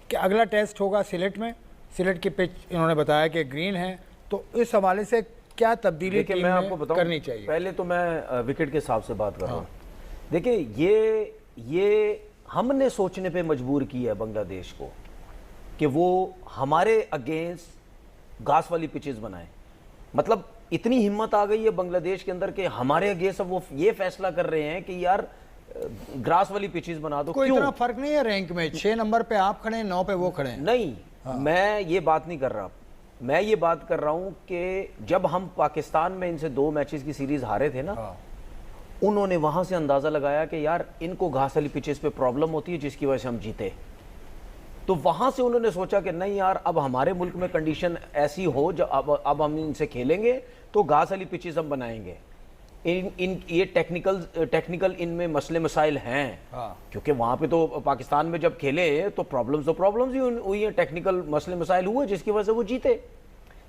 کہ اگلا ٹیسٹ ہوگا سلیٹ میں. سلیٹ کی پچ انہوں نے بتایا کہ گرین ہے, تو اس حوالے سے کیا تبدیلی ٹیم میں کرنی چاہیے؟ پہلے تو میں وکٹ کے حساب سے بات کر رہا ہوں. دیکھیں یہ ہم نے سوچنے پہ مجبور کیا ہے بنگلہ دیش کو کہ وہ ہمارے اگینسٹ گھاس والی پچز بنائیں. مطلب اتنی ہمت آ گئی ہے بنگلہ دیش کے اندر کہ ہمارے اگینسٹ اب وہ یہ فیصلہ کر رہے ہیں کہ یار گراس والی پچز بنا دو. کوئی اتنا فرق نہیں ہے رینک میں, 6 نمبر پہ آپ کھڑے ہیں, 9 پہ وہ کھڑے ہیں. نہیں, میں یہ بات نہیں کر رہا. میں یہ بات کر رہا ہوں کہ جب ہم پاکستان میں ان سے 2 میچز کی سیریز ہارے تھے نا, انہوں نے وہاں سے اندازہ لگایا کہ یار ان کو گھاس والی پچز پہ پرابلم ہوتی ہے جس کی وجہ سے ہم جیتے. تو وہاں سے انہوں نے سوچا کہ نہیں یار اب ہمارے ملک میں کنڈیشن ایسی ہو جو اب ہم ان سے کھیلیں گے تو گھاس والی پچز ہم بنائیں گے. یہ ٹیکنیکل ان میں مسئلے مسائل ہیں, کیونکہ وہاں پہ تو پاکستان میں جب کھیلے تو پرابلمز ہی ہوئی ہیں, ٹیکنیکل مسئلے مسائل ہوئے جس کی وجہ سے وہ جیتے.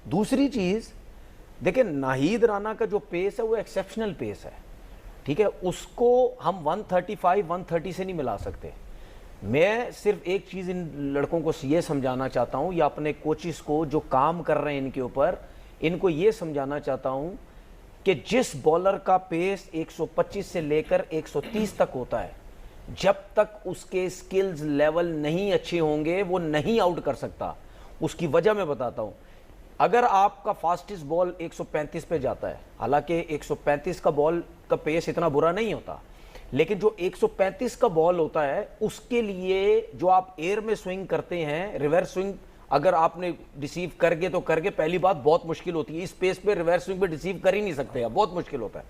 دوسری چیز دیکھیں, ناہید رانا کا جو پیس ہے وہ ایکسیپشنل پیس ہے, ٹھیک ہے, اس کو ہم 135 130 سے نہیں ملا سکتے. میں صرف ایک چیز ان لڑکوں کو یہ سمجھانا چاہتا ہوں, یا اپنے کوچز کو جو کام کر رہے ہیں ان کے اوپر, ان کو یہ سمجھانا چاہتا ہوں کہ جس بولر کا پیس 125 سے لے کر 130 تک ہوتا ہے, جب تک اس کے سکلز لیول نہیں اچھے ہوں گے وہ نہیں آؤٹ کر سکتا. اس کی وجہ میں بتاتا ہوں. اگر آپ کا فاسٹسٹ بال 135 پہ جاتا ہے, حالانکہ 135 کا بال کا پیس اتنا برا نہیں ہوتا, لیکن جو 135 کا بال ہوتا ہے اس کے لیے جو آپ ایئر میں سوئنگ کرتے ہیں, ریورس سوئنگ اگر آپ نے ریسیو کر گئے تو کر گئے, پہلی بات بہت مشکل ہوتی ہے اس پیس پہ ریورس سوئنگ پہ ریسیو کر ہی نہیں سکتے, بہت مشکل ہوتا ہے.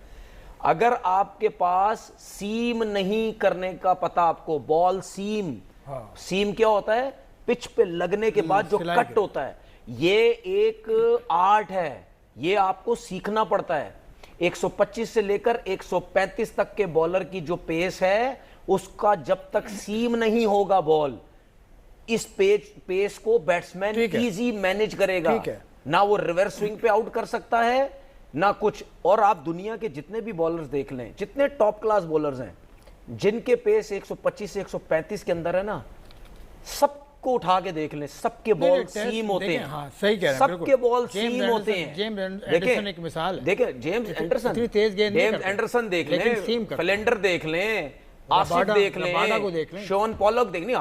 اگر آپ کے پاس سیم نہیں کرنے کا پتہ, آپ کو بال سیم کیا ہوتا ہے, پچ پہ لگنے کے بعد جو کٹ ہوتا ہے, یہ ایک آرٹ ہے, یہ آپ کو سیکھنا پڑتا ہے. 125 سے لے کر 135 تک کے بولر کی جو پیس ہے اس کا جب تک سیم نہیں ہوگا بال, اس پیس کو بیٹسمین ایزی مینج کرے گا, نہ وہ ریورس سوئنگ پہ آؤٹ کر سکتا ہے نہ کچھ. اور آپ دنیا کے جتنے بھی بولرز دیکھ لیں, جتنے ٹاپ کلاس بولرز ہیں جن کے پیس 125 سے 135 کے اندر ہے نا, سب کو اٹھا کے دیکھ لیں, سب کے بال سیم ہوتے ہیں. سب کے بال سیم ہوتے ہیں. دیکھیں جیمز اینڈرسن دیکھ لیں, فلینڈر دیکھ لیں, آصف دیکھ لیں, شون پولک دیکھ لیں,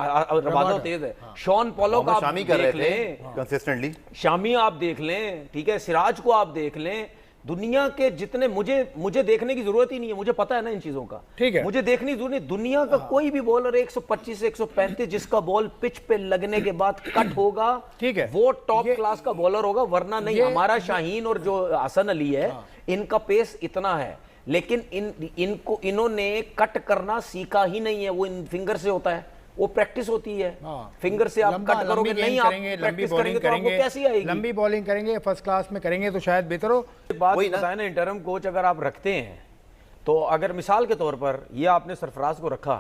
ربادہ تیز ہے, شون پولک آپ دیکھ لیں, شامی آپ دیکھ لیں, ٹھیک ہے, سراج کو آپ دیکھ لیں. دنیا کے جتنے, مجھے دیکھنے کی ضرورت ہی نہیں ہے, مجھے پتا ہے نا ان چیزوں کا, مجھے دیکھنے کی ضرورت نہیں. دنیا کا کوئی بھی بولر 125 سے 135 جس کا بال پچ پہ لگنے کے بعد کٹ ہوگا وہ ٹاپ کلاس کا بولر ہوگا, ورنہ نہیں. ہمارا شاہین اور جو حسن علی ہے ان کا پیس اتنا ہے, لیکن انہوں نے کٹ کرنا سیکھا ہی نہیں ہے. وہ ان فنگر سے ہوتا ہے, وہ پریکٹس ہوتی ہے, فنگر سے آپ کٹ کرو گے نہیں, آپ پریکٹس کریں گے تو آپ کو کیسی آئے گی. لمبی بولنگ کریں گے, فرسٹ کلاس میں کریں گے تو شاید بہتر ہو. بات بتائیں نا, انٹرم کوچ اگر آپ رکھتے ہیں تو اگر مثال کے طور پر یہ آپ نے سرفراز کو رکھا,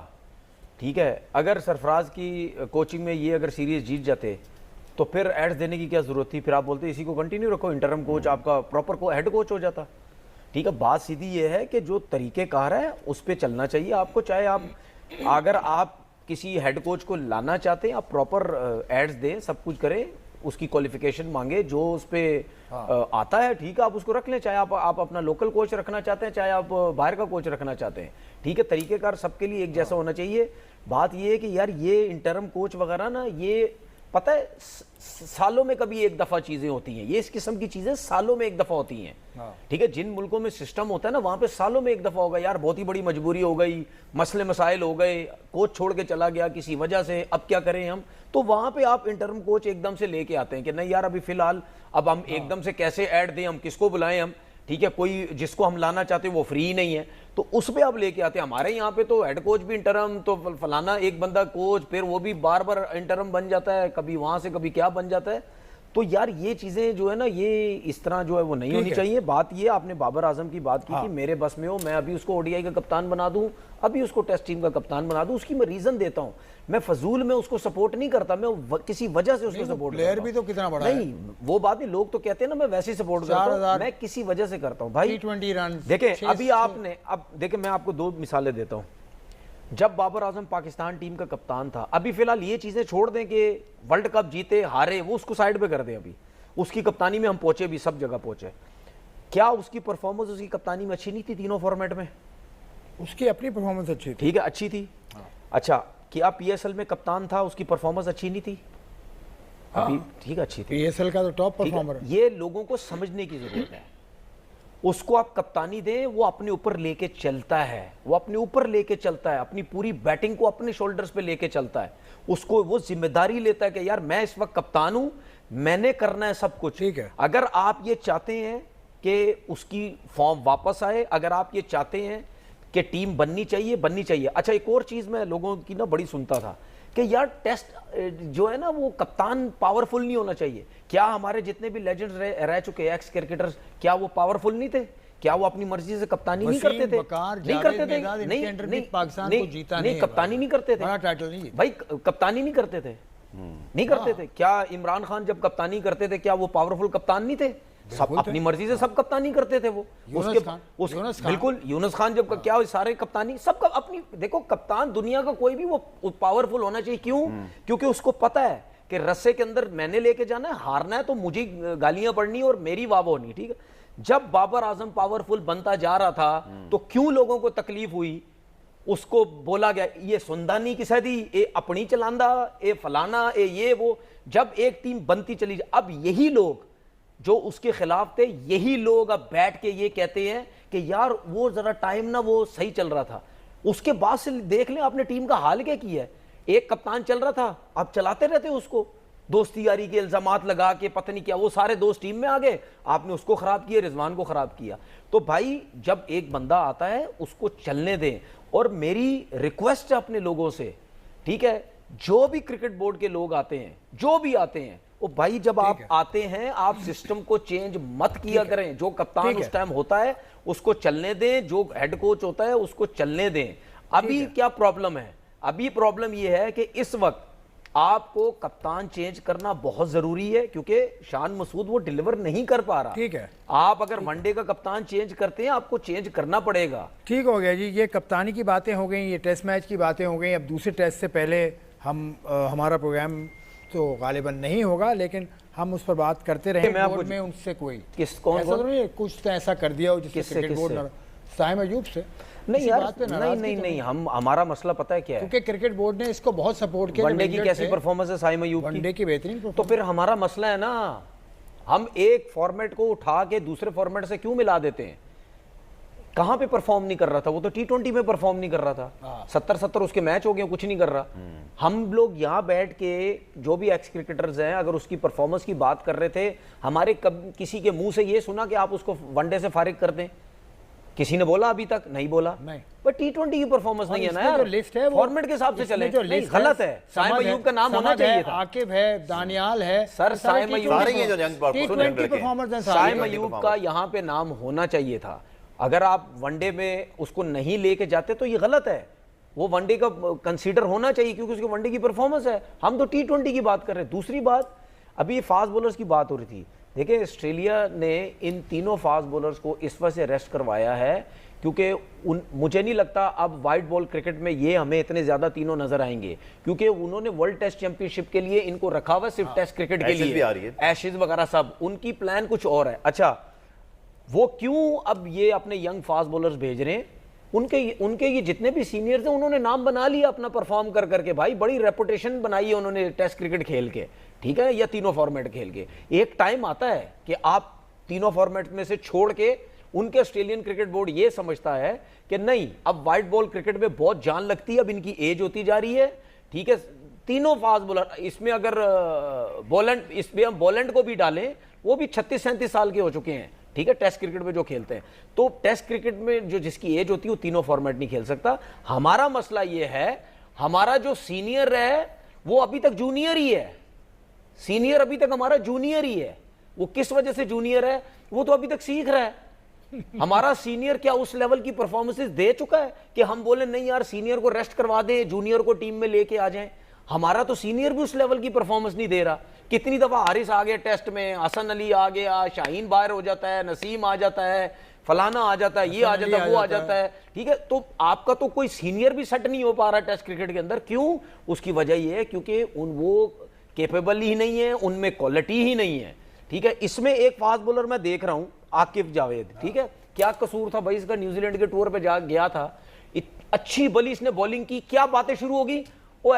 ٹھیک ہے, اگر سرفراز کی کوچنگ میں یہ اگر سیریز جیت جاتے تو پھر ایڈز دینے کی کیا ضرورت تھی, پھر آپ بولتے اسی کو کنٹینیو رکھو, انٹرم کوچ آپ کا پراپر ہیڈ کوچ ہو جاتا. ٹھیک ہے, بات سیدھی یہ ہے کہ جو طریقہ کار ہے اس پہ چلنا چاہیے آپ کو. چاہے آپ اگر آپ کسی ہیڈ کوچ کو لانا چاہتے ہیں, آپ پراپر ایڈز دیں, سب کچھ کریں, اس کی کوالیفیکیشن مانگے, جو اس پہ آتا ہے ٹھیک ہے آپ اس کو رکھ لیں. چاہے آپ اپنا لوکل کوچ رکھنا چاہتے ہیں, چاہے آپ باہر کا کوچ رکھنا چاہتے ہیں, ٹھیک ہے, طریقہ کار سب کے لیے ایک جیسا ہونا چاہیے. بات یہ ہے کہ یار یہ انٹرم کوچ وغیرہ نا, یہ پتہ ہے سالوں میں کبھی ایک دفعہ چیزیں ہوتی ہیں, یہ اس قسم کی چیزیں سالوں میں ایک دفعہ ہوتی ہیں. ٹھیک ہے, جن ملکوں میں سسٹم ہوتا ہے نا وہاں پہ سالوں میں ایک دفعہ ہوگا, یار بہت ہی بڑی مجبوری ہو گئی, مسئلے مسائل ہو گئے, کوچ چھوڑ کے چلا گیا کسی وجہ سے, اب کیا کریں ہم, تو وہاں پہ آپ انٹرم کوچ ایک دم سے لے کے آتے ہیں کہ نہیں یار ابھی فی الحال اب ہم ایک دم سے کیسے ایڈ دیں, ہم کس کو بلائیں ہم, ٹھیک ہے, کوئی جس کو ہم لانا چاہتے ہیں وہ فری نہیں ہے, تو اس پہ آپ لے کے آتے ہیں. ہمارے یہاں پہ تو ہیڈ کوچ بھی انٹرم, تو فلانا ایک بندہ کوچ, پھر وہ بھی بار بار انٹرم بن جاتا ہے, کبھی وہاں سے کبھی کیا بن جاتا ہے. تو یار یہ چیزیں جو ہے نا, یہ اس طرح جو ہے وہ نہیں ہونی چاہیے. بات یہ آپ نے بابر اعظم کی بات کی کہ میرے بس میں ہو, میں ابھی اس کو او ڈی آئی کا کپتان بنا دوں, ابھی اس کو ٹیسٹ ٹیم کا کپتان بنا دوں, اس کی میں ریزن دیتا ہوں. میں فضول میں اس کو سپورٹ نہیں کرتا, میں کسی وجہ سے اس کو سپورٹ کرتا ہوں. پلیئر بھی تو کتنا بڑا ہے, نہیں وہ بات نہیں, لوگ تو کہتے ہیں نا میں ویسے ہی سپورٹ کرتا ہوں, میں کسی وجہ سے کرتا ہوں. بھائی T20 رن دیکھیں, ابھی آپ نے, اب دیکھیں میں آپ کو 2 مثالیں دیتا ہوں. جب بابر اعظم پاکستان ٹیم کا کپتان تھا, ابھی فی الحال یہ چیزیں چھوڑ دیں کہ ورلڈ کپ جیتے ہارے, وہ اس کو سائڈ پہ کر دیں, ابھی اس کی کپتانی میں ہم پہنچے بھی, سب جگہ پہنچے, کیا اس کی پرفارمنس اس کی کپتانی میں اچھی نہیں تھی تینوں فارمیٹ میں؟ اس کی اپنی پرفارمنس اچھی تھی, ٹھیک ہے اچھی تھی. اچھا کیا پی ایس ایل میں کپتان تھا, اس کی پرفارمنس اچھی نہیں تھی؟ ٹھیک ہے اچھی تھی, پی ایس ایل کا تو ٹاپ پرفارمر ہے. یہ لوگوں کو سمجھنے کی ضرورت ہے. اس کو آپ کپتانی دیں, وہ اپنے اوپر لے کے چلتا ہے, وہ اپنے اوپر لے کے چلتا ہے, اپنی پوری بیٹنگ کو اپنے شولڈرز پہ لے کے چلتا ہے, اس کو وہ ذمہ داری لیتا ہے کہ یار میں اس وقت کپتان ہوں, میں نے کرنا ہے سب کچھ. ٹھیک ہے, اگر آپ یہ چاہتے ہیں کہ اس کی فارم واپس آئے, اگر آپ یہ چاہتے ہیں کہ ٹیم بننی چاہیے. اچھا ایک اور چیز میں لوگوں کی نا بڑی سنتا تھا کہ یار ٹیسٹ جو ہے نا وہ کپتان پاورفل نہیں ہونا چاہیے. کیا ہمارے جتنے بھی لیجنڈز رہ چکے ایکس کرکٹرز, کیا وہ پاورفل نہیں تھے؟ کیا وہ اپنی مرضی سے کپتانی نہیں کرتے تھے؟ نہیں کرتے تھے, نہیں کپتانی نہیں کرتے تھے بھائی, کپتانی نہیں کرتے تھے, نہیں کرتے تھے. کیا عمران خان جب کپتانی کرتے تھے کیا وہ پاورفل کپتان نہیں تھے؟ سب اپنی مرضی سے سب کپتانی کرتے تھے. وہ بالکل یونس خان جب کیا سارے کپتانی سب کا اپنی. دیکھو کپتان دنیا کا کوئی بھی وہ پاورفل ہونا چاہیے. کیوں؟ کیونکہ اس کو پتا ہے کہ رسے کے اندر میں نے لے کے جانا ہے, ہارنا ہے تو مجھے گالیاں پڑنی اور میری واہ ہونی. ٹھیک ہے, جب بابر اعظم پاورفل بنتا جا رہا تھا تو کیوں لوگوں کو تکلیف ہوئی؟ اس کو بولا گیا یہ سندانی کسے دی, اے اپنی چلاندا, اے فلانا, اے یہ وہ. جب ایک ٹیم بنتی چلی جائے, اب یہی لوگ جو اس کے خلاف تھے, یہی لوگ اب بیٹھ کے یہ کہتے ہیں کہ یار وہ ذرا ٹائم نہ وہ صحیح چل رہا تھا. اس کے بعد سے دیکھ لیں آپ نے ٹیم کا حال کیا کیا ہے. ایک کپتان چل رہا تھا, آپ چلاتے رہتے اس کو, دوستی یاری کے الزامات لگا کے پتہ نہیں کیا, وہ سارے دوست ٹیم میں آ گئے, آپ نے اس کو خراب کیا, رضوان کو خراب کیا. تو بھائی جب ایک بندہ آتا ہے اس کو چلنے دیں. اور میری ریکویسٹ ہے اپنے لوگوں سے, ٹھیک ہے, جو بھی کرکٹ بورڈ کے لوگ آتے ہیں, جو بھی آتے ہیں, وہ بھائی جب آپ آتے ہیں آپ سسٹم کو چینج مت کیا کریں. جو کپتان اس ٹائم ہوتا ہے اس کو چلنے دیں, جو ہیڈ کوچ ہوتا ہے اس کو چلنے دیں. ابھی کیا پرابلم ہے؟ ابھی پرابلم یہ ہے کہ اس وقت آپ کو کپتان چینج کرنا بہت ضروری ہے, کیونکہ شان مسعود وہ ڈیلیور نہیں کر پا رہا. ٹھیک ہے, آپ اگر ون ڈے کا کپتان چینج کرتے ہیں آپ کو چینج کرنا پڑے گا. ٹھیک ہو گیا جی, یہ کپتانی کی باتیں ہو گئیں, یہ ٹیسٹ میچ کی باتیں ہو گئیں. اب دوسرے ٹیسٹ سے پہلے ہمارا پروگرام تو غالباً نہیں ہوگا, لیکن ہم اس پر بات کرتے رہیں. بورڈ میں ان سے کوئی کچھ ایسا کر دیا ہو جس سے کرکٹ بورڈ سائم ایوب سے نہیں یار, نہیں ہمارا مسئلہ پتہ ہے کیا ہے, کیونکہ کرکٹ بورڈ نے اس کو بہت سپورٹ کیا. ون ڈے کی کیسی پرفارمنس ہے سائم ایوب کی, ون ڈے کی بہترین. تو پھر ہمارا مسئلہ ہے نا, ہم ایک فارمیٹ کو اٹھا کے دوسرے فارمیٹ سے کیوں ملا دیتے ہیں؟ کہاں پہ پرفارم نہیں کر رہا تھا وہ تو T20 میں پرفارم نہیں کر رہا تھا. 70 اس کے میچ ہو گئے, کچھ نہیں کر رہا. ہم لوگ یہاں بیٹھ کے جو بھی ایکس کرکٹرز ہیں اگر اس کی پرفارمنس کی بات کر رہے تھے, ہمارے کسی کے منہ سے یہ سنا کہ آپ اس کو ون ڈے سے فارغ کر دیں؟ کسی نے بولا ابھی تک؟ نہیں بولا. بٹ T20 کی پرفارمنس نہیں ہے نا یار, فارمیٹ کے حساب سے چلیں. غلط ہے. سائم ایوب کا نام ہونا چاہیے تھا, عاقب ہے, دانیال ہے, سر سائم ایوب کا یہاں پہ نام ہونا چاہیے تھا. اگر آپ ون ڈے میں اس کو نہیں لے کے جاتے تو یہ غلط ہے. وہ ون ڈے کا کنسیڈر ہونا چاہیے کیونکہ اس کے ون ڈے کی پرفارمنس ہے. ہم تو T20 کی بات کر رہے ہیں. دوسری بات, ابھی فاسٹ بولرز کی بات ہو رہی تھی. دیکھیں آسٹریلیا نے ان تینوں فاسٹ بولرز کو اس وجہ سے ریسٹ کروایا ہے کیونکہ مجھے نہیں لگتا اب وائٹ بال کرکٹ میں یہ ہمیں اتنے زیادہ تینوں نظر آئیں گے, کیونکہ انہوں نے ورلڈ ٹیسٹ چیمپئن شپ کے لیے ان کو رکھا ہوا صرف ٹیسٹ کرکٹ کے لیے, ایشز وغیرہ سب, ان کی پلان کچھ اور ہے. اچھا وہ کیوں اب یہ اپنے ینگ فاسٹ بولرز بھیج رہے ہیں؟ ان کے یہ جتنے بھی سینئرز ہیں انہوں نے نام بنا لیا اپنا پرفارم کر کے. بھائی بڑی ریپوٹیشن بنائی ہے انہوں نے ٹیسٹ کرکٹ کھیل کے, ٹھیک ہے, یا تینوں فارمیٹ کھیل کے. ایک ٹائم آتا ہے کہ آپ تینوں فارمیٹ میں سے چھوڑ کے, ان کے آسٹریلین کرکٹ بورڈ یہ سمجھتا ہے کہ نہیں اب وائٹ بال کرکٹ میں بہت جان لگتی ہے, اب ان کی ایج ہوتی جا رہی ہے, ٹھیک ہے, تینوں فاسٹ بولر, اس میں اگر بولینڈ, اس میں ہم بولینڈ کو بھی ڈالیں وہ بھی 36-37 سال کے ہو چکے ہیں, ٹھیک ہے, ٹیسٹ کرکٹ میں جو کھیلتے ہیں. تو ٹیسٹ کرکٹ میں جو جس کی ایج ہوتی ہے وہ تینوں فارمیٹ نہیں کھیل سکتا. ہمارا مسئلہ یہ ہے, ہمارا جو سینئر ہے وہ ابھی تک جونیئر ہی ہے. سینئر ابھی تک ہمارا جونیئر ہی ہے. وہ کس وجہ سے جونیئر ہے؟ وہ تو ابھی تک سیکھ رہا ہے. ہمارا سینئر کیا اس لیول کی پرفارمنسز دے چکا ہے کہ ہم بولیں نہیں یار سینئر کو ریسٹ کروا دیں, جونیئر کو ٹیم میں لے کے آ جائیں؟ ہمارا تو سینئر بھی اس لیول کی پرفارمنس نہیں دے رہا. کتنی دفعہ حارث آ گیا ٹیسٹ میں, حسن علی آ گیا, شاہین باہر ہو جاتا ہے, نسیم آ جاتا ہے, فلانا آ جاتا ہے, یہ آ جاتا ہے, وہ آ جاتا ہے, ٹھیک ہے. تو آپ کا تو کوئی سینئر بھی سیٹ نہیں ہو پا رہا ٹیسٹ کرکٹ کے اندر. کیوں؟ اس کی وجہ یہ ہے کیونکہ وہ کیپیبل ہی نہیں ہے, ان میں کوالٹی ہی نہیں ہے, ٹھیک ہے. اس میں ایک فاسٹ بولر میں دیکھ رہا ہوں, عاقب جاوید, ٹھیک ہے. کیا قصور تھا بھائی اس کا؟ نیوزی لینڈ کے ٹور پہ جا گیا تھا, اچھی بلی اس نے بولنگ کی, کیا باتیں شروع ہوگی, وہ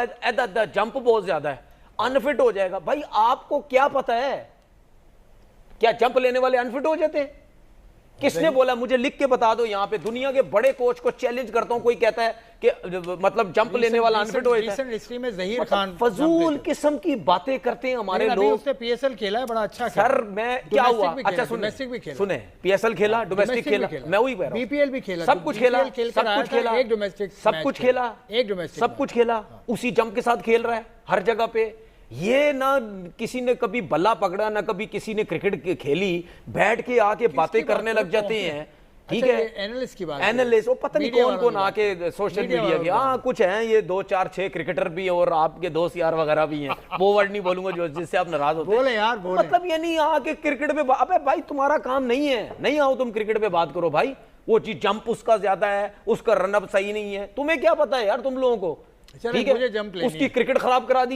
جمپ بہت زیادہ ہے, انفٹ ہو جائے گا. بھائی آپ کو کیا پتا ہے, کیا جمپ لینے والے انفٹ ہو جاتے ہیں؟ کس نے بولا؟ مجھے لکھ کے بتا دو. یہاں پہ دنیا کے بڑے کوچ کو چیلنج کرتا ہوں, کوئی کہتا ہے کہ مطلب جمپ لینے والا انفٹ ہو جاتا ہے. ہسٹری میں ظہیر خان فضول قسم کی باتیں کرتے ہیں ہمارے لوگ. اس نے پی ایس ایل کھیلا ہے, بڑا اچھا. سر میں کیا ہوا, اچھا سنیں, پی ایس ایل کھیلا, ڈومیسٹک کھیلا, میں وہی کہہ رہا ہوں, بی پی ایل بھی کھیلا, سب کچھ کھیلا, سب کچھ کھیلا, ایک ڈومیسٹک, سب کچھ کھیلا, ایک ڈومیسٹک, سب کچھ کھیلا, اسی جمپ کے ساتھ کھیل رہا ہے ہر جگہ پہ. یہ نہ کسی نے کبھی بلا پکڑا, نہ کبھی کسی نے کرکٹ کھیلی, بیٹھ کے آ کے باتیں کرنے لگ جاتے ہیں, ٹھیک ہے. اینالسٹ کی بات, اینالسٹ وہ پتہ نہیں کون کون آ کے سوشل میڈیا کے, ہاں کچھ ہیں یہ 2 4 6 کرکٹر بھی اور آپ کے دوست یار وغیرہ بھی ہیں, وہ ورڈ نہیں بولوں گا جو جس سے آپ ناراض ہوتے ہیں. بولے یار بولے, مطلب یہ نہیں آ کے کرکٹ پہ, ابے بھائی تمہارا کام نہیں ہے, نہیں آؤ تم کرکٹ پہ بات کرو بھائی. وہ چیز جمپ اس کا زیادہ ہے, اس کا رن اپ صحیح نہیں ہے, تمہیں کیا پتا ہے یار تم لوگوں کو, ٹھیک ہے. اس کی کرکٹ خراب کرا دی.